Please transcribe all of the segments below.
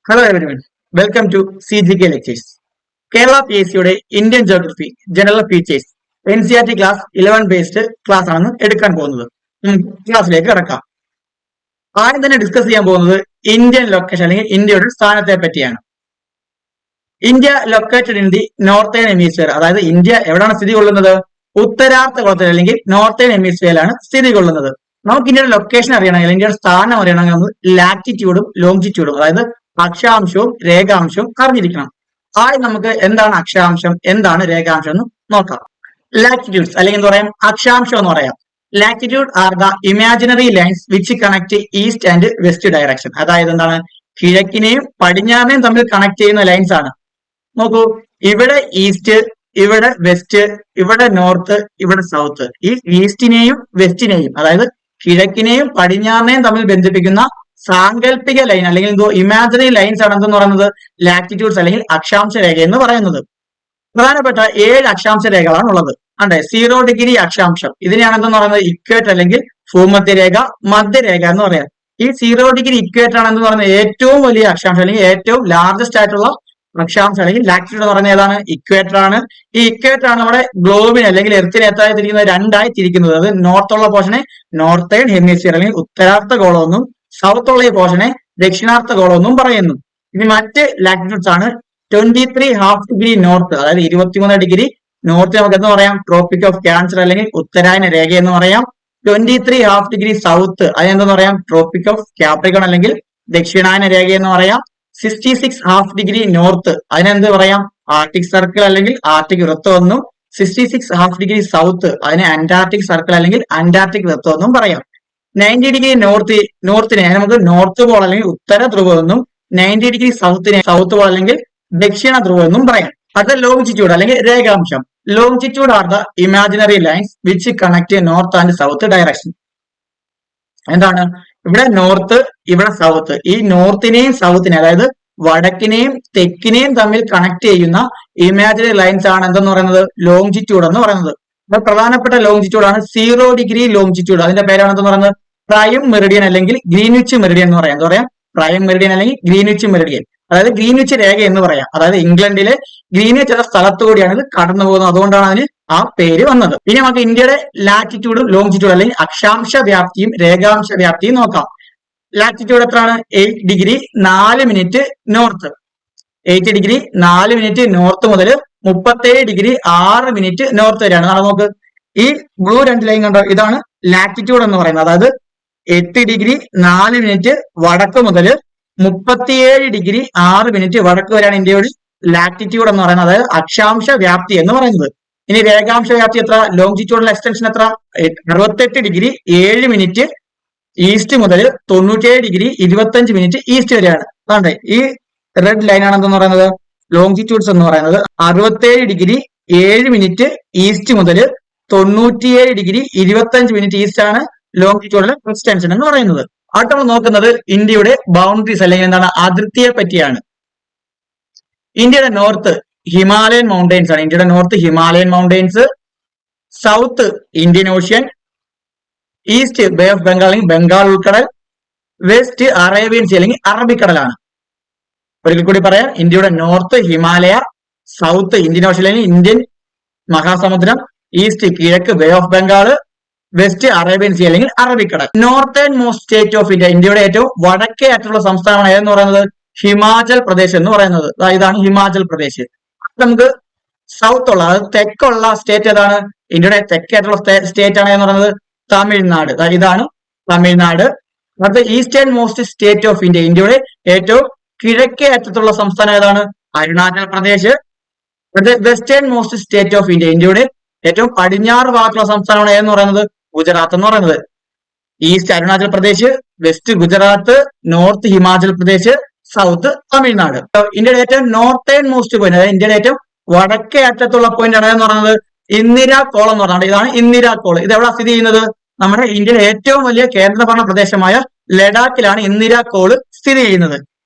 Hello everyone, welcome to CGK Lectures. Kerala P S സിയുടെ Indian geography general features NCERT class 11 based class ആണ് എടുക്കാൻ പോകുന്നത്. ക്ലാസ്സിലേക്ക് കിടക്കാം. ആദ്യം തന്നെ ഡിസ്കസ് ചെയ്യാൻ പോകുന്നത് ഇന്ത്യൻ ലൊക്കേഷൻ അല്ലെങ്കിൽ ഇന്ത്യയുടെ സ്ഥാനത്തെ പറ്റിയാണ്. India located in the northern hemisphere, അതായത് ഇന്ത്യ എവിടെയാണ് സ്ഥിതി കൊള്ളുന്നത്? ഉത്തരാർദ്ധഗോളത്തിൽ അല്ലെങ്കിൽ നോർത്തേൺ ഹെമിസ്ഫിയറിലാണ് സ്ഥിതി കൊള്ളുന്നത്. നമുക്ക് ഇന്ത്യയുടെ ലൊക്കേഷൻ അറിയണമെങ്കിൽ ഇന്ത്യയുടെ സ്ഥാനം അറിയണമെങ്കിൽ നമ്മൾ ലാറ്റിറ്റ്യൂഡും ലോങ്ജിറ്റ്യൂഡും അതായത് അക്ഷാംശവും രേഖാംശവും അറിഞ്ഞിരിക്കണം. ആദ്യം നമുക്ക് എന്താണ് അക്ഷാംശം, എന്താണ് രേഖാംശം എന്ന് നോക്കാം. ലാറ്റിറ്റ്യൂഡ്സ് അല്ലെങ്കിൽ എന്താ പറയാം, അക്ഷാംശം എന്ന് പറയാം. Latitude R the imaginary lines which connect east and west direction. അതായത് എന്താണ്, കിഴക്കിനെയും പടിഞ്ഞാറിനെയും തമ്മിൽ കണക്ട് ചെയ്യുന്ന ലൈൻസ് ആണ്. നോക്കൂ, ഇവിടെ ഈസ്റ്റ്, ഇവിടെ വെസ്റ്റ്, ഇവിടെ നോർത്ത്, ഇവിടെ സൗത്ത്. ഈ ഈസ്റ്റിനെയും വെസ്റ്റിനെയും അതായത് കിഴക്കിനെയും പടിഞ്ഞാറിനെയും തമ്മിൽ ബന്ധിപ്പിക്കുന്ന സാങ്കല്പിക ലൈൻ അല്ലെങ്കിൽ എന്തോ ഇമാജിനറി ലൈൻസ് ആണ് എന്തെന്ന് പറയുന്നത് ലാറ്റിറ്റ്യൂഡ്സ് അല്ലെങ്കിൽ അക്ഷാംശ രേഖ എന്ന് പറയുന്നത്. പ്രധാനപ്പെട്ട 7 അക്ഷാംശ രേഖകളാണ് ഉള്ളത്. അതെ, 0 ഡിഗ്രി അക്ഷാംശം, ഇതിനെയാണ് എന്തെന്ന് പറയുന്നത് ഇക്വേറ്റർ അല്ലെങ്കിൽ ഭൂമധ്യരേഖ, മധ്യരേഖ എന്ന് പറയാം. ഈ 0 ഡിഗ്രി ഇക്വേറ്റർ ആണ് എന്ന് പറയുന്നത് ഏറ്റവും വലിയ അക്ഷാംശം അല്ലെങ്കിൽ ഏറ്റവും ലാർജസ്റ്റ് ആയിട്ടുള്ള അക്ഷാംശം അല്ലെങ്കിൽ ലാറ്റിറ്റ്യൂഡ് എന്ന് പറയുന്നത് ഏതാണ്? ഇക്വേറ്റർ ആണ്. ഈ ഇക്വേറ്റർ ആണ് നമ്മുടെ ഗ്ലോബിന് അല്ലെങ്കിൽ എർത്തിനെ എത്രയായി തിരിക്കുന്നത്? 2 ആയി തിരിക്കുന്നത്. അത് നോർത്തുള്ള പോർഷനെ നോർത്തേൺ ഹെമിസ്ഫിയർ അല്ലെങ്കിൽ ഉത്തരാർദ്ധ ഗോളം എന്നും സൗത്ത് ഉള്ള ഈ പോർഷനെ ദക്ഷിണാർദ്ധ ഗോളം എന്നും പറയുന്നു. ഇനി മറ്റ് ലാറ്റിറ്റ്യൂഡ്സ് ആണ് 23½ ഡിഗ്രി നോർത്ത്, അതായത് 23 ഡിഗ്രി നോർത്ത് നമുക്ക് എന്ന് പറയാം ട്രോപ്പിക് ഓഫ് ക്യാൻസർ അല്ലെങ്കിൽ ഉത്തരായന രേഖ എന്ന് പറയാം. 23½ ഡിഗ്രി സൗത്ത് അതിനെന്തെന്ന് പറയാം ട്രോപ്പിക് ഓഫ് ക്യാപ്രിക്കൺ അല്ലെങ്കിൽ ദക്ഷിണായന രേഖ എന്ന് പറയാം. 66½ ഡിഗ്രി നോർത്ത് അതിനെന്ത് പറയാം ആർട്ടിക് സർക്കിൾ അല്ലെങ്കിൽ ആർട്ടിക് വൃത്തം എന്നും. 66½ ഡിഗ്രി സൗത്ത് അതിനെ അന്റാർട്ടിക് സർക്കിൾ അല്ലെങ്കിൽ അന്റാർട്ടിക് വൃത്തം എന്നും പറയാം. 90 ഡിഗ്രി നോർത്തിനെ നമുക്ക് നോർത്ത് പോൾ അല്ലെങ്കിൽ ഉത്തര ധ്രുവം എന്നും 90 ഡിഗ്രി സൗത്തിനെ സൗത്ത് പോൾ അല്ലെങ്കിൽ ദക്ഷിണ ധ്രുവം എന്നും പറയാം. അടുത്ത ലോങ്ജിറ്റ്യൂഡ് അല്ലെങ്കിൽ രേഖാംശം. Longitude are the imaginary lines which connect north and south direction. എന്താണ്, ഇവിടെ നോർത്ത്, ഇവിടെ സൗത്ത്. ഈ നോർത്തിനെയും സൗത്തിനെയും അതായത് വടക്കിനെയും തെക്കിനെയും തമ്മിൽ കണക്ട് ചെയ്യുന്ന ഇമാജിനറി ലൈൻസ് ആണ് എന്തെന്ന് പറയുന്നത് ലോങ്ജിറ്റ്യൂഡ് എന്ന് പറയുന്നത്. പ്രധാനപ്പെട്ട ലോങ്ജിറ്റ്യൂഡ് ആണ് 0 ഡിഗ്രി ലോങ്ജിറ്റ്യൂഡ്. അതിന്റെ പേരാണ് എന്തെന്ന് പറയുന്നത് പ്രൈം മെറിഡിയൻ അല്ലെങ്കിൽ ഗ്രീൻവിച്ച് മെറിഡിയൻ എന്ന് പറയാം. എന്താ പറയാം, പ്രൈം മെറിഡിയൻ അല്ലെങ്കിൽ ഗ്രീൻവിച്ച് മെറിഡിയൻ, അതായത് ഗ്രീൻവിച്ച് രേഖ എന്ന് പറയാം. അതായത് ഇംഗ്ലണ്ടിലെ ഗ്രീൻവിച്ച് എന്ന സ്ഥലത്തുകൂടിയാണ് ഇത് കടന്നു പോകുന്നത്. അതുകൊണ്ടാണ് അതിന് ആ പേര് വന്നത്. ഇനി നമുക്ക് ഇന്ത്യയുടെ ലാറ്റിറ്റ്യൂഡും ലോങ്ജിറ്റ്യൂഡും അല്ലെങ്കിൽ അക്ഷാംശ വ്യാപ്തിയും രേഖാംശ വ്യാപ്തിയും നോക്കാം. ലാറ്റിറ്റ്യൂഡ് എത്രയാണ്? 8 degree 4 minute north. 8 degree 4 minute north മുതൽ 37 ഡിഗ്രി 6 മിനിറ്റ് നോർത്ത് വരെയാണ്. നോക്ക്, ഈ ബ്ലൂ 2 ലൈൻ കണ്ടോ, ഇതാണ് ലാറ്റിറ്റ്യൂഡ് എന്ന് പറയുന്നത്. അതായത് 8 ഡിഗ്രി 4 മിനിറ്റ് വടക്ക് മുതൽ 37 ഡിഗ്രി 6 മിനിറ്റ് വടക്ക് വരെയാണ് ഇന്ത്യയുടെ ലാറ്റിറ്റ്യൂഡ് എന്ന് പറയുന്നത്, അതായത് അക്ഷാംശ വ്യാപ്തി എന്ന് പറയുന്നത്. ഇനി രേഖാംശ വ്യാപ്തി എത്ര? ലോങ്ജിറ്റ്യൂഡിലെ എക്സ്റ്റൻഷൻ എത്ര? 68 ഡിഗ്രി 7 മിനിറ്റ് ഈസ്റ്റ് മുതൽ 97 ഡിഗ്രി 25 മിനിറ്റ് ഈസ്റ്റ് വരെയാണ്. അതാണ്ട് ഈ റെഡ് ലൈൻ ആണ് എന്തെന്ന് പറയുന്നത് ലോങ്ജിറ്റ്യൂഡ്സ് എന്ന് പറയുന്നത്. 67 ഡിഗ്രി 7 മിനിറ്റ് ഈസ്റ്റ് മുതൽ 97 ഡിഗ്രി 25 മിനിറ്റ് ഈസ്റ്റ് ആണ് ലോങ്ജിറ്റ്യൂഡിലെ എക്സ്റ്റൻഷൻ എന്ന് പറയുന്നത്. അടുത്ത നമ്മൾ നോക്കുന്നത് ഇന്ത്യയുടെ ബൗണ്ടറീസ് അല്ലെങ്കിൽ എന്താണ് അതിർത്തിയെ പറ്റിയാണ്. ഇന്ത്യയുടെ നോർത്ത് ഹിമാലയൻ മൗണ്ടെയിൻസ് ആണ്. ഇന്ത്യയുടെ north Himalayan mountains, south Indian ocean, east bay of Bengal അല്ലെങ്കിൽ ബംഗാൾ ഉൾക്കടൽ, വെസ്റ്റ് അറേബ്യൻ സീ അല്ലെങ്കിൽ അറബിക്കടലാണ്. ഒരിക്കൽ കൂടി പറയാം, ഇന്ത്യയുടെ north Himalaya, south Indian ocean അല്ലെങ്കിൽ ഇന്ത്യൻ മഹാസമുദ്രം, ഈസ്റ്റ് കിഴക്ക് bay of Bengal, west Arabian sea അല്ലെങ്കിൽ അറബിക്കടൽ. Northernmost state of India, ഇന്ത്യയുടെ ഏറ്റവും വടക്കേ അറ്റത്തുള്ള സംസ്ഥാനമാണ് ഏതെന്ന് പറയുന്നത് ഹിമാചൽ പ്രദേശ് എന്ന് പറയുന്നത്. ഇതാണ് ഹിമാചൽ പ്രദേശ്. നമുക്ക് സൗത്ത് ഉള്ള അതായത് തെക്കുള്ള സ്റ്റേറ്റ് ഏതാണ്? ഇന്ത്യയുടെ തെക്കേ അറ്റത്തുള്ള സ്റ്റേറ്റ് ആണ് എന്ന് പറയുന്നത് തമിഴ്നാട്. ഇതാണ് തമിഴ്നാട്. അടുത്ത eastern most state of India, ഇന്ത്യയുടെ ഏറ്റവും കിഴക്കേ അറ്റത്തുള്ള സംസ്ഥാനം ഏതാണ്? Arunachal Pradesh. Western most state of India, ഇന്ത്യയുടെ ഏറ്റവും പടിഞ്ഞാറ് ഭാഗത്തുള്ള സംസ്ഥാനമാണ് ഏതെന്ന് പറയുന്നത് ഗുജറാത്ത് എന്ന് പറയുന്നത്. East Arunachal Pradesh, west Gujarat, north Himachal Pradesh, south Tamil Nadu. ഇന്ത്യയുടെ ഏറ്റവും നോർത്തേൺ മോസ്റ്റ് പോയിന്റ് അതായത് ഇന്ത്യയുടെ ഏറ്റവും വടക്കേ അറ്റത്തുള്ള പോയിന്റ് ആണ് എന്ന് പറയുന്നത് ഇന്ദിരാ കോൾ എന്ന് പറഞ്ഞാൽ. ഇതാണ് ഇന്ദിരാ കോൾ. ഇത് എവിടെ സ്ഥിതി ചെയ്യുന്നത്? നമ്മുടെ ഇന്ത്യയിലെ ഏറ്റവും വലിയ കേന്ദ്രഭരണ പ്രദേശമായ ലഡാക്കിലാണ് ഇന്ദിരാ കോൾ സ്ഥിതി ചെയ്യുന്നത്.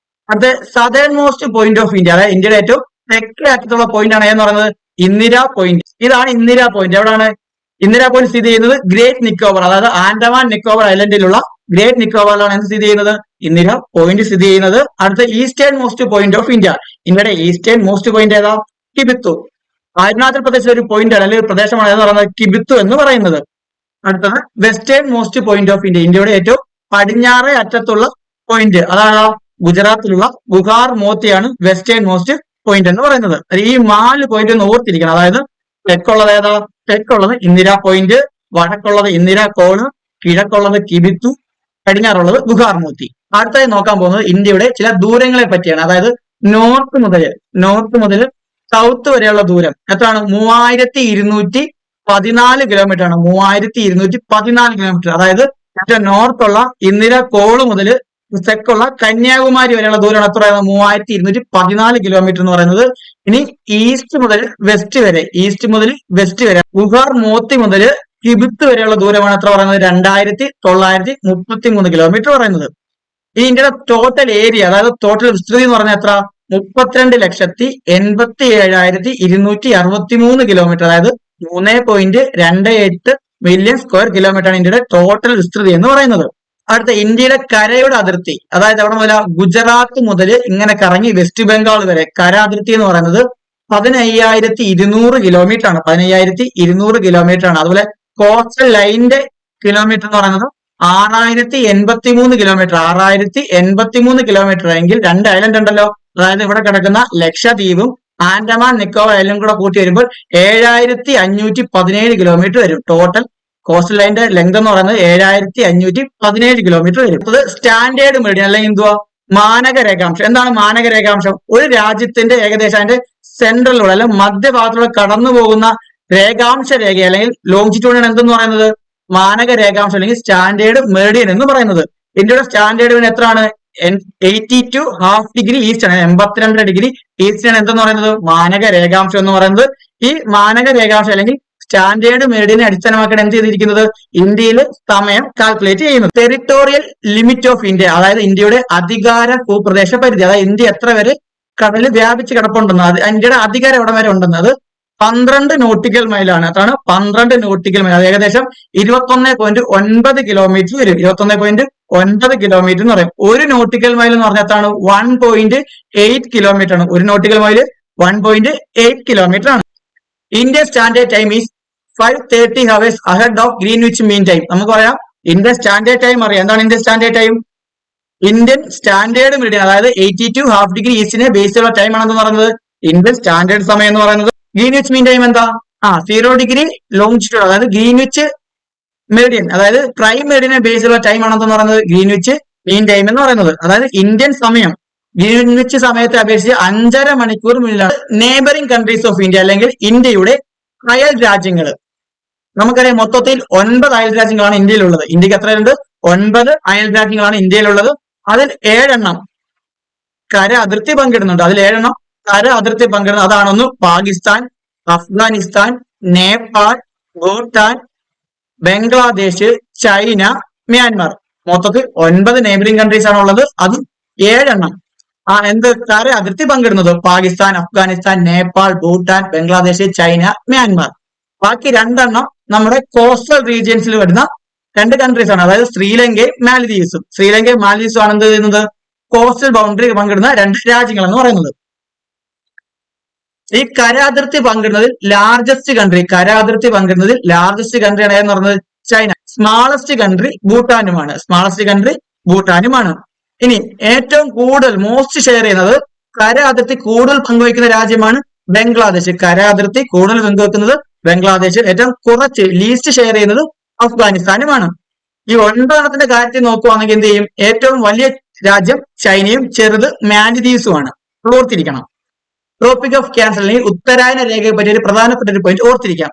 അടുത്ത southern most point of India, അതായത് ഇന്ത്യയുടെ ഏറ്റവും തെക്കേ അറ്റത്തുള്ള പോയിന്റ് ആണ് എന്ന് പറയുന്നത് ഇന്ദിരാ പോയിന്റ്. ഇതാണ് ഇന്ദിരാ പോയിന്റ്. എവിടെയാണ് ഇന്ദിരാ പോയിന്റ് സ്ഥിതി ചെയ്യുന്നത്? ഗ്രേറ്റ് നിക്കോബർ, അതായത് ആൻഡമാൻ നിക്കോബർ ഐലൻഡിലുള്ള ഗ്രേറ്റ് നിക്കോബാറിലാണ് എന്ത് സ്ഥിതി ചെയ്യുന്നത്? ഇന്ദിര പോയിന്റ് സ്ഥിതി ചെയ്യുന്നത്. അടുത്ത eastern most point of India. ഇന്ത്യയുടെ ഈസ്റ്റേൺ മോസ്റ്റ് പോയിന്റ് ഏതാ? കിബിത്തു. അരുണാചൽ പ്രദേശിലെ ഒരു പോയിന്റ് ആണ് അല്ലെങ്കിൽ ഒരു പ്രദേശമാണ് എന്ന് പറയുന്നത് കിബിത്തു എന്ന് പറയുന്നത്. അടുത്തത് western most point of India. ഇന്ത്യയുടെ ഏറ്റവും പടിഞ്ഞാറേ അറ്റത്തുള്ള പോയിന്റ് അതാണ് ഗുജറാത്തിലുള്ള ബുഹാർ മോത്തിയാണ് വെസ്റ്റേൺ മോസ്റ്റ് പോയിന്റ് എന്ന് പറയുന്നത്. ഈ 4 പോയിന്റ് ഒന്ന് ഓർത്തിരിക്കണം. അതായത് തെക്കുള്ളത് ഏതാ? തെക്കുള്ളത് ഇന്ദിര പോയിന്റ്, വടക്കുള്ളത് ഇന്ദിര കോണ്, കിഴക്കുള്ളത് കിബിത്തു, പടിഞ്ഞാറുള്ളത് ബുഹാർ മോത്തി. അടുത്തായി നോക്കാൻ പോകുന്നത് ഇന്ത്യയുടെ ചില ദൂരങ്ങളെ പറ്റിയാണ്. അതായത് നോർത്ത് മുതൽ സൗത്ത് വരെയുള്ള ദൂരം എത്രയാണ്? 3214 കിലോമീറ്റർ ആണ്. 3214 കിലോമീറ്റർ. അതായത് ഏറ്റവും നോർത്തുള്ള ഇന്ദിര കോള് മുതൽ തെക്കുള്ള കന്യാകുമാരി വരെയുള്ള ദൂരമാണ് എത്ര? 3214 കിലോമീറ്റർ എന്ന് പറയുന്നത്. ഇനി ഈസ്റ്റ് മുതൽ വെസ്റ്റ് വരെ ബുഹാർ മോത്തി മുതൽ കിബിത്ത് വരെയുള്ള ദൂരമാണ് എത്ര പറയുന്നത്? 2933 കിലോമീറ്റർ പറയുന്നത്. ഈ ഇന്ത്യയുടെ ടോട്ടൽ ഏരിയ അതായത് ടോട്ടൽ വിസ്തൃതി എന്ന് പറഞ്ഞാൽ എത്ര? 32,87,263 കിലോമീറ്റർ. അതായത് 3.28 മില്യൺ സ്ക്വയർ കിലോമീറ്റർ ആണ് ഇന്ത്യയുടെ ടോട്ടൽ വിസ്തൃതി എന്ന് പറയുന്നത്. അടുത്ത ഇന്ത്യയുടെ കരയുടെ അതിർത്തി, അതായത് അവിടെ മുതൽ ഗുജറാത്ത് മുതൽ ഇങ്ങനെ കറങ്ങി വെസ്റ്റ് ബംഗാൾ വരെ കര അതിർത്തി എന്ന് പറയുന്നത് 15,200 കിലോമീറ്റർ ആണ്. 15,200 കിലോമീറ്റർ ആണ്. അതുപോലെ കോസ്റ്റൽ ലൈനിന്റെ കിലോമീറ്റർ എന്ന് പറയുന്നത് 6,083 കിലോമീറ്റർ. 6,083 കിലോമീറ്റർ എങ്കിൽ 2 ഐലൻഡ് ഉണ്ടല്ലോ. അതായത് ഇവിടെ കിടക്കുന്ന ലക്ഷദ്വീപും ആൻഡമാൻ നിക്കോബാർ ഐലൻഡും കൂടെ കൂട്ടി വരുമ്പോൾ 7,517 കിലോമീറ്റർ വരും. ടോട്ടൽ കോസ്റ്റൽ ലൈനിന്റെ ലെങ്ത് എന്ന് പറയുന്നത് 7,517 കിലോമീറ്റർ വരും. അത് സ്റ്റാൻഡേർഡ് മെറിഡിയൻ അല്ലെങ്കിൽ എന്തുവാ? മാനക രേഖാംശം. എന്താണ് മാനക രേഖാംശം? ഒരു രാജ്യത്തിന്റെ ഏകദേശം അതിന്റെ സെൻട്രലിലൂടെ അല്ലെങ്കിൽ മധ്യഭാഗത്തിലൂടെ കടന്നു പോകുന്ന രേഖാംശ രേഖ അല്ലെങ്കിൽ ലോങ്ജിറ്റ്യൂഡിനാണ് എന്തെന്ന് പറയുന്നത്? മാനക രേഖാംശം അല്ലെങ്കിൽ സ്റ്റാൻഡേർഡ് മെറിഡിയൻ എന്ന് പറയുന്നത്. ഇന്ത്യയുടെ സ്റ്റാൻഡേർഡ് മെറിഡിയൻ എത്രയാണ്? 82.5 ഡിഗ്രി ഈസ്റ്റ് ആണ്. 82 ഡിഗ്രി ഈസ്റ്റ് ആണ് എന്തെന്ന് പറയുന്നത്? മാനക രേഖാംശം എന്ന് പറയുന്നത്. ഈ മാനക രേഖാംശം അല്ലെങ്കിൽ സ്റ്റാൻഡേർഡ് മെറിഡിയനെ അടിസ്ഥാനമാക്കിയാണ് എന്ത് ചെയ്തിരിക്കുന്നത്? ഇന്ത്യയിൽ സമയം കാൽക്കുലേറ്റ് ചെയ്യുന്നത്. ടെറിട്ടോറിയൽ ലിമിറ്റ് ഓഫ് ഇന്ത്യ, അതായത് ഇന്ത്യയുടെ അധികാര ഭൂപ്രദേശ പരിധി, അതായത് ഇന്ത്യ എത്ര വരെ കടലിൽ വ്യാപിച്ച് കിടപ്പുണ്ടെന്ന്, അത് ഇന്ത്യയുടെ അധികാരം എവിടെ വരെ ഉണ്ടെന്ന്, അത് 12 നോട്ടിക്കൽ മൈലാണ്. അതാണ് 12 നോട്ടിക്കൽ മൈൽ. അത് ഏകദേശം 21.9 കിലോമീറ്റർ വരും. 21.9 കിലോമീറ്റർ എന്ന് പറയും. ഒരു നോട്ടിക്കൽ മൈൽ എന്ന് പറഞ്ഞാൽ 1.8 കിലോമീറ്റർ ആണ്. ഒരു നോട്ടിക്കൽ മൈൽ 1.8 കിലോമീറ്റർ ആണ്. Indian standard time is 5:30 hours ahead of Greenwich Mean Time. നമുക്ക് പറയാം ഇന്ത്യൻ സ്റ്റാൻഡേർഡ് ടൈം അറിയാം. എന്താണ് Indian standard time? Indian standard Meridian അതായത് 82.5 ഡിഗ്രി ഈസ്റ്റിനെ ബേസ് ചെയ്തുള്ള ടൈം ആണെന്ന് പറയുന്നത് ഇന്ത്യൻ സ്റ്റാൻഡേർഡ് സമയം എന്ന് പറയുന്നത്. ഗ്രീൻവിച്ച് മീൻ ടൈം എന്താ? 0 ഡിഗ്രി ലോങ്ജിറ്റ്യൂഡ് അതായത് ഗ്രീൻവിച്ച് മെറിഡിയൻ അതായത് പ്രൈം മെറിഡിയനെ ബേസ് ചെയ്തുള്ള ടൈം ആണെന്ന് പറയുന്നത് ഗ്രീൻവിച്ച് മീൻ ടൈം എന്ന് പറയുന്നത്. അതായത് ഇന്ത്യൻ സമയം ഗ്രീൻവിച്ച് സമയത്തെ അപേക്ഷിച്ച് 5.5 മണിക്കൂർ മുന്നിലാണ്. നെയ്ബറിംഗ് കൺട്രീസ് ഓഫ് ഇന്ത്യ അല്ലെങ്കിൽ ഇന്ത്യയുടെ അയൽ രാജ്യങ്ങൾ നമുക്കറിയാം. മൊത്തത്തിൽ 9 അയൽ രാജ്യങ്ങളാണ് ഇന്ത്യയിലുള്ളത്. ഇന്ത്യക്ക് എത്രയുണ്ട്? 9 അയൽ രാജ്യങ്ങളാണ് ഇന്ത്യയിലുള്ളത്. അതിൽ 7 എണ്ണം കര അതിർത്തി പങ്കിടുന്നുണ്ട്. അതിൽ 7 എണ്ണം കര അതിർത്തി പങ്കിടുന്നത്. അതാണൊന്ന് പാകിസ്ഥാൻ, അഫ്ഗാനിസ്ഥാൻ, നേപ്പാൾ, ഭൂട്ടാൻ, ബംഗ്ലാദേശ്, ചൈന, മ്യാൻമാർ. മൊത്തത്തിൽ 9 നെയ്ബറിംഗ് കൺട്രീസ് ആണ് ഉള്ളത്. അതും 7 എണ്ണം എന്ത് കര അതിർത്തി പങ്കിടുന്നത്? Pakistan, Afghanistan, Nepal, Bhutan, Bangladesh, China, Myanmar. ബാക്കി 2 എണ്ണം നമ്മുടെ കോസ്റ്റൽ റീജിയൻസിൽ വരുന്ന 2 കൺട്രീസ് ആണ്. അതായത് ശ്രീലങ്കയും മാലദ്വീപ്സും. ശ്രീലങ്കയും മാലദ്വീപ്സും ആണ് എന്ത് ചെയ്യുന്നത്? കോസ്റ്റൽ ബൗണ്ടറി പങ്കിടുന്ന 2 രാജ്യങ്ങൾ എന്ന് പറയുന്നത്. ഈ കര അതിർത്തി പങ്കിടുന്നതിൽ ലാർജസ്റ്റ് കൺട്രി ആണ് എന്ന് പറയുന്നത് ചൈന. Smallest country ഭൂട്ടാനുമാണ്. ഇനി ഏറ്റവും കൂടുതൽ മോസ്റ്റ് ഷെയർ ചെയ്യുന്നത് കര അതിർത്തി കൂടുതൽ പങ്കുവയ്ക്കുന്ന രാജ്യമാണ് ബംഗ്ലാദേശ്. കര അതിർത്തി കൂടുതൽ പങ്കുവെക്കുന്നത് ബംഗ്ലാദേശ്. ഏറ്റവും കുറച്ച് ലീസ്റ്റ് ഷെയർ ചെയ്യുന്നത് അഫ്ഗാനിസ്ഥാനുമാണ്. ഈ 9 എണ്ണത്തിന്റെ കാര്യത്തിൽ നോക്കുവാണെങ്കിൽ എന്ത് ചെയ്യും? ഏറ്റവും വലിയ രാജ്യം ചൈനയും ചെറുത് മാലദ്വീപ്സുമാണ്. ഓർത്തിരിക്കണം. ട്രോപ്പിക് ഓഫ് ക്യാൻസർ അല്ലെങ്കിൽ ഉത്തരായന രേഖയെ പറ്റി ഒരു പ്രധാനപ്പെട്ട ഒരു പോയിന്റ് ഓർത്തിരിക്കാം.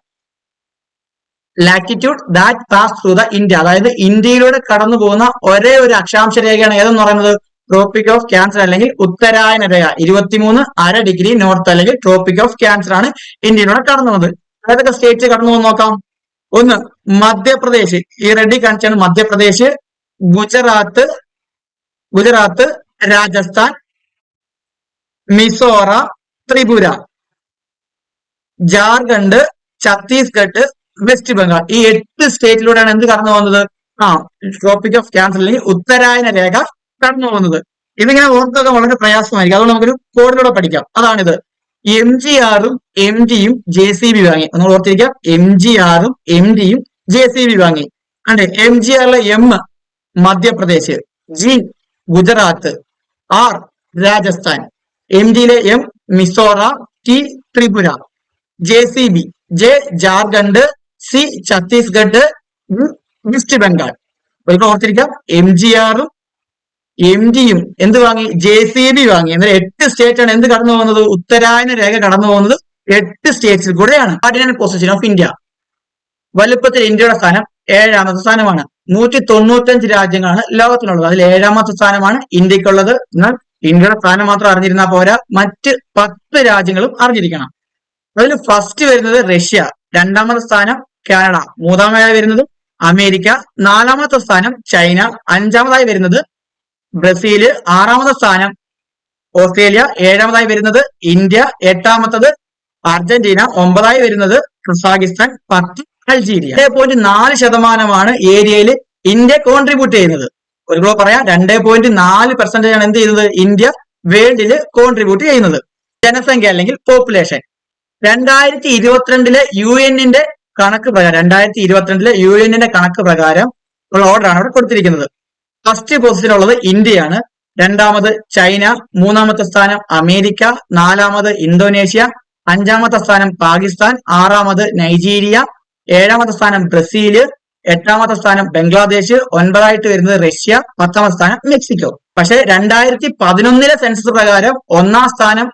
Latitude that pass through the India, അതായത് ഇന്ത്യയിലൂടെ കടന്നു പോകുന്ന ഒരേ ഒരു അക്ഷാംശ രേഖയാണ് ഏതെന്ന് പറയുന്നത്? ട്രോപ്പിക് ഓഫ് ക്യാൻസർ അല്ലെങ്കിൽ ഉത്തരായന രേഖ. 23.5 ഡിഗ്രി നോർത്ത് അല്ലെങ്കിൽ ട്രോപ്പിക് ഓഫ് ക്യാൻസർ ആണ് ഇന്ത്യയിലൂടെ കടന്നു പോകുന്നത്. ഏതൊക്കെ സ്റ്റേറ്റ്സ് കടന്നു പോകുന്ന നോക്കാം. ഒന്ന് മധ്യപ്രദേശ്. ഈ റെഡി കാണിച്ചാണ് മധ്യപ്രദേശ്, ഗുജറാത്ത്, രാജസ്ഥാൻ, മിസോറാം, ത്രിപുര, ജാർഖണ്ഡ്, ഛത്തീസ്ഗഡ്, വെസ്റ്റ് ബംഗാൾ. ഈ 8 സ്റ്റേറ്റിലൂടെയാണ് എന്ത് കടന്നു പോകുന്നത്? ആ ട്രോപ്പിക് ഓഫ് ക്യാൻസർ അല്ലെങ്കിൽ ഉത്തരായന രേഖ കടന്നു പോകുന്നത്. ഇതിങ്ങനെ ഓർത്തൊക്കെ വളരെ പ്രയാസമായിരിക്കും. അതുകൊണ്ട് നമുക്കൊരു കോഡിലൂടെ പഠിക്കാം. അതാണിത്. MGR-ഉം MD-യും JCB വാങ്ങി. നമ്മൾ ഓർത്തിരിക്കാം. MGR-ഉം MD-യും JCB വാങ്ങി. അതെ, MGR-ലെ M Madhya Pradesh, G Gujarat, R Rajasthan, MD-യിലെ M Mizoram, T Tripura, JCB J Jharkhand, C Chhattisgarh, West Bengal. ഒരിക്കൽ ഓർത്തിരിക്കാം. MGR-ഉം MD-യും എന്ത് വാങ്ങി? JCB വാങ്ങി. എന്നാൽ 8 സ്റ്റേറ്റ് ആണ് എന്ത് കടന്നു പോകുന്നത്? ഉത്തരായന രേഖ കടന്നു പോകുന്നത് 8 സ്റ്റേറ്റ്സിൽ കൂടെയാണ്. Cardinal position of India. വലുപ്പത്തിൽ ഇന്ത്യയുടെ സ്ഥാനം 7ാമത്തെ സ്ഥാനമാണ്. 195 രാജ്യങ്ങളാണ് ലോകത്തിലുള്ളത്. അതിൽ 7ാമത്തെ സ്ഥാനമാണ് ഇന്ത്യക്കുള്ളത്. എന്നാൽ ഇന്ത്യയുടെ സ്ഥാനം മാത്രം അറിഞ്ഞിരുന്നാൽ പോരാ, മറ്റ് 10 രാജ്യങ്ങളും അറിഞ്ഞിരിക്കണം. അതിൽ ഫസ്റ്റ് വരുന്നത് റഷ്യ, 2ാമത്തെ സ്ഥാനം കാനഡ, 3ാമതായി വരുന്നത് അമേരിക്ക, 4ാമത്തെ സ്ഥാനം ചൈന, 5ാമതായി വരുന്നത് ബ്രസീല്, 6ാമത്തെ സ്ഥാനം ഓസ്ട്രേലിയ, 7ാമതായി വരുന്നത് ഇന്ത്യ, 8ാമത്തത് അർജന്റീന, 9ായി വരുന്നത് കസാഖിസ്ഥാൻ, 10 അൾജീരിയ. 2.4% ഏരിയയിൽ ഇന്ത്യ കോൺട്രിബ്യൂട്ട് ചെയ്യുന്നത്. ഒരു കൂടെ പറയാം, 2.4% ആണ് എന്ത് ചെയ്യുന്നത്? ഇന്ത്യ വേൾഡില് കോൺട്രിബ്യൂട്ട് ചെയ്യുന്നത്. ജനസംഖ്യ അല്ലെങ്കിൽ പോപ്പുലേഷൻ 2022 UN-ന്റെ കണക്ക് പ്രകാരം 2022 UN-ന്റെ കണക്ക് പ്രകാരം ഉള്ള ഓർഡറാണ് അവിടെ കൊടുത്തിരിക്കുന്നത്. ഫസ്റ്റ് പൊസിഷനിലുള്ളത് ഇന്ത്യയാണ്, 2ാമത് ചൈന, 3ാമത്തെ സ്ഥാനം അമേരിക്ക, 4ാമത് ഇന്തോനേഷ്യ, 5ാമത്തെ സ്ഥാനം പാകിസ്ഥാൻ, 6ാമത് നൈജീരിയ, 7ാമത്തെ സ്ഥാനം ബ്രസീല്, 8ാമത്തെ സ്ഥാനം ബംഗ്ലാദേശ്, 9ആയിട്ട് വരുന്നത് റഷ്യ, 10ാമത്തെ സ്ഥാനം മെക്സിക്കോ. പക്ഷെ 2011 സെൻസസ് പ്രകാരം 1ാം സ്ഥാനം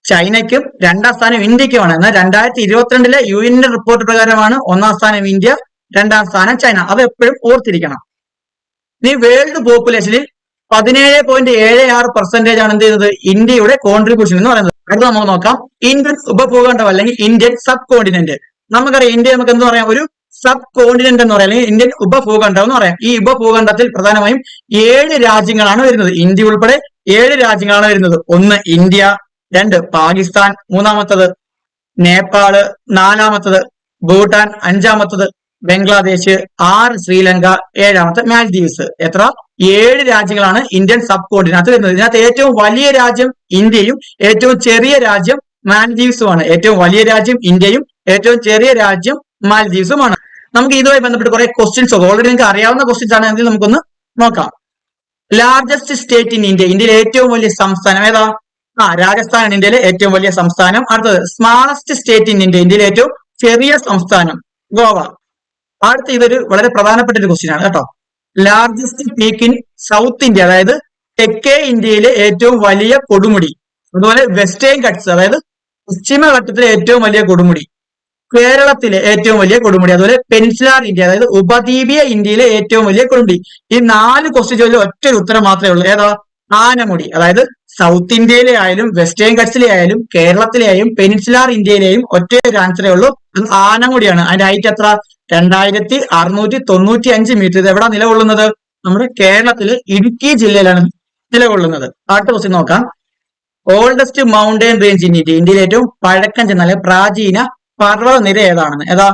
ചൈനയ്ക്കും 2ാം സ്ഥാനം ഇന്ത്യക്കുമാണ്. എന്നാൽ 2022 UN-ന്റെ റിപ്പോർട്ട് പ്രകാരമാണ് 1ാം സ്ഥാനം ഇന്ത്യ, 2ാം സ്ഥാനം ചൈന. അത് എപ്പോഴും ഓർത്തിരിക്കണം. ഈ വേൾഡ് പോപ്പുലേഷനിൽ 17.76% ആണ് എന്ത് ചെയ്യുന്നത്? ഇന്ത്യയുടെ കോൺട്രിബ്യൂഷൻ എന്ന് പറയുന്നത്. അടുത്ത നമുക്ക് നോക്കാം. ഇന്ത്യൻ ഉപഭൂഖണ്ഡം അല്ലെങ്കിൽ ഇന്ത്യൻ സബ് കോണ്ടിനെന്റ്. നമുക്കറിയാം, ഇന്ത്യ നമുക്ക് എന്ത് പറയാം? ഒരു സബ് കോണ്ടിനെന്റ് എന്ന് പറയാം, അല്ലെങ്കിൽ ഇന്ത്യൻ ഉപഭൂഖണ്ഡം എന്ന് പറയാം. ഈ ഉപഭൂഖണ്ഡത്തിൽ പ്രധാനമായും 7 രാജ്യങ്ങളാണ് വരുന്നത്. ഇന്ത്യ ഉൾപ്പെടെ 7 രാജ്യങ്ങളാണ് വരുന്നത്. 1 ഇന്ത്യ, 2 പാകിസ്ഥാൻ, 3ാമത്തത് നേപ്പാള്, 4ാമത്തത് ഭൂട്ടാൻ, 5ാമത്തത് ബംഗ്ലാദേശ്, 6 ശ്രീലങ്ക, 7ാമത്തെ മാൽദീവ്സ്. എത്ര? 7 രാജ്യങ്ങളാണ് ഇന്ത്യൻ സബ് കോണ്ടിനകത്ത് വരുന്നത്. ഇതിനകത്ത് ഏറ്റവും വലിയ രാജ്യം ഇന്ത്യയും ഏറ്റവും ചെറിയ രാജ്യം മാൽദീവ്സുമാണ്. ഏറ്റവും വലിയ രാജ്യം ഇന്ത്യയും ഏറ്റവും ചെറിയ രാജ്യം മാൽദീവ്സുമാണ്. നമുക്ക് ഇതുമായി ബന്ധപ്പെട്ട് കുറെ ക്വസ്റ്റ്യൻസ് ഓൾറെഡി നിങ്ങൾക്ക് അറിയാവുന്ന ക്വസ്റ്റ്യൻസ് ആണ്, എങ്കിൽ നമുക്കൊന്ന് നോക്കാം. Largest state in India. ഇന്ത്യയിലെ ഏറ്റവും വലിയ സംസ്ഥാനം ഏതാ? രാജസ്ഥാനാണ് ഇന്ത്യയിലെ ഏറ്റവും വലിയ സംസ്ഥാനം. അടുത്തത് സ്മാളസ്റ്റ് സ്റ്റേറ്റ് ഇൻ ഇന്ത്യ. ഇന്ത്യയിലെ ഏറ്റവും ചെറിയ സംസ്ഥാനം ഗോവ. അടുത്ത ഇതൊരു വളരെ പ്രധാനപ്പെട്ട ഒരു ക്വസ്റ്റ്യൻ ആണ് കേട്ടോ. Largest peak in south India, അതായത് തെക്കേ ഇന്ത്യയിലെ ഏറ്റവും വലിയ കൊടുമുടി. അതുപോലെ വെസ്റ്റേൺ ഘട്ട്സ്, അതായത് പശ്ചിമഘട്ടത്തിലെ ഏറ്റവും വലിയ കൊടുമുടി. കേരളത്തിലെ ഏറ്റവും വലിയ കൊടുമുടി. അതുപോലെ പെനിൻസുലാർ ഇന്ത്യ, അതായത് ഉപദ്വീപീയ ഇന്ത്യയിലെ ഏറ്റവും വലിയ കൊടുമുടി. ഈ 4 ക്വസ്റ്റ്യൻ ചോദിച്ചാൽ ഒറ്റ ഉത്തരം മാത്രമേ ഉള്ളൂ. ഏതാ? ആനമുടി. അതായത് സൗത്ത് ഇന്ത്യയിലെ ആയാലും വെസ്റ്റേൺ ഘട്ട്സിലെ ആയാലും കേരളത്തിലെ ആയാലും പെനിൻസുലാർ ഇന്ത്യയിലെയും ഒറ്റ ഒരു ആൻസറേ ഉള്ളൂ. അത് ആനമുടിയാണ്. അതിന്റെ ഹൈറ്റ് എത്ര? 2695 മീറ്റർ. ഇത് എവിടെ നിലകൊള്ളുന്നത്? നമ്മുടെ കേരളത്തിലെ ഇടുക്കി ജില്ലയിലാണ് നിലകൊള്ളുന്നത്. അടുത്ത ക്വസ്റ്റ്യൻ നോക്കാം. Oldest mountain range in India. ഇന്ത്യയിലെ ഏറ്റവും പഴക്കം ചെന്ന അല്ലെങ്കിൽ പ്രാചീന പർവ്വതനിര ഏതാണെന്ന്? ഏതാ?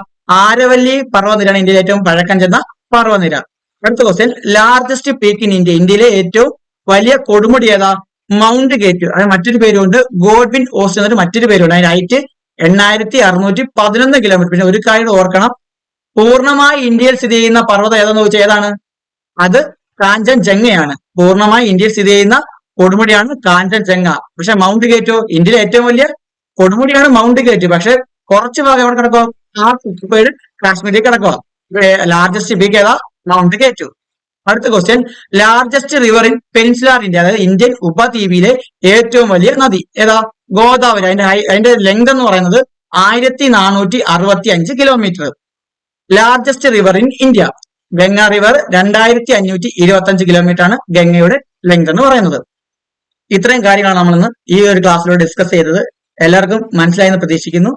ആരവല്ലി പർവ്വതനിരയാണ് ഇന്ത്യയിലെ ഏറ്റവും പഴക്കം ചെന്ന പർവ്വതനിര. അടുത്ത question. Largest peak in India. ഇന്ത്യയിലെ ഏറ്റവും വലിയ കൊടുമുടി ഏതാ? മൗണ്ട് കേറ്റ്. അത് മറ്റൊരു പേരുണ്ട് ഗോഡ്വിൻ ഓസ്റ്റ് എന്നൊരു മറ്റൊരു പേരുണ്ട്. അതിന്റെ ഹൈറ്റ് 8611 കിലോമീറ്റർ. പിന്നെ ഒരു കാര്യം ഓർക്കണം, പൂർണ്ണമായി ഇന്ത്യയിൽ സ്ഥിതി ചെയ്യുന്ന പർവ്വതം ഏതാന്ന് ചോദിച്ചാൽ ഏതാണ്? അത് കാഞ്ചൻജംഗയാണ്. പൂർണ്ണമായി ഇന്ത്യയിൽ സ്ഥിതി ചെയ്യുന്ന കൊടുമുടിയാണ് കാഞ്ചൻജംഗ. പക്ഷെ മൗണ്ട് കേറ്റോ? ഇന്ത്യയിലെ ഏറ്റവും വലിയ കൊടുമുടിയാണ് മൗണ്ട് കേറ്റ്. പക്ഷെ കുറച്ച് ഭാഗം എവിടെ കിടക്കുക? കാശ്മീരിൽ കിടക്കുക. ലാർജസ്റ്റ് പീക്ക് ഏതാ? മൗണ്ട് കേറ്റു. അടുത്ത question. Largest river in peninsular India, അതായത് ഇന്ത്യൻ ഉപദ്വീപിലെ ഏറ്റവും വലിയ നദി ഏതാ? ഗോദാവരി. അതിന്റെ ലെങ്ത് എന്ന് പറയുന്നത് 1465 kilometre. Largest river in India Ganga river, 2525 kilometre ആണ് ഗംഗയുടെ ലെങ്ത് എന്ന് പറയുന്നത്. ഇത്രയും കാര്യങ്ങളാണ് നമ്മൾ ഇന്ന് ഈ ഒരു ക്ലാസ്സിലൂടെ ഡിസ്കസ് ചെയ്തത്. എല്ലാവർക്കും മനസ്സിലായെന്ന് പ്രതീക്ഷിക്കുന്നു.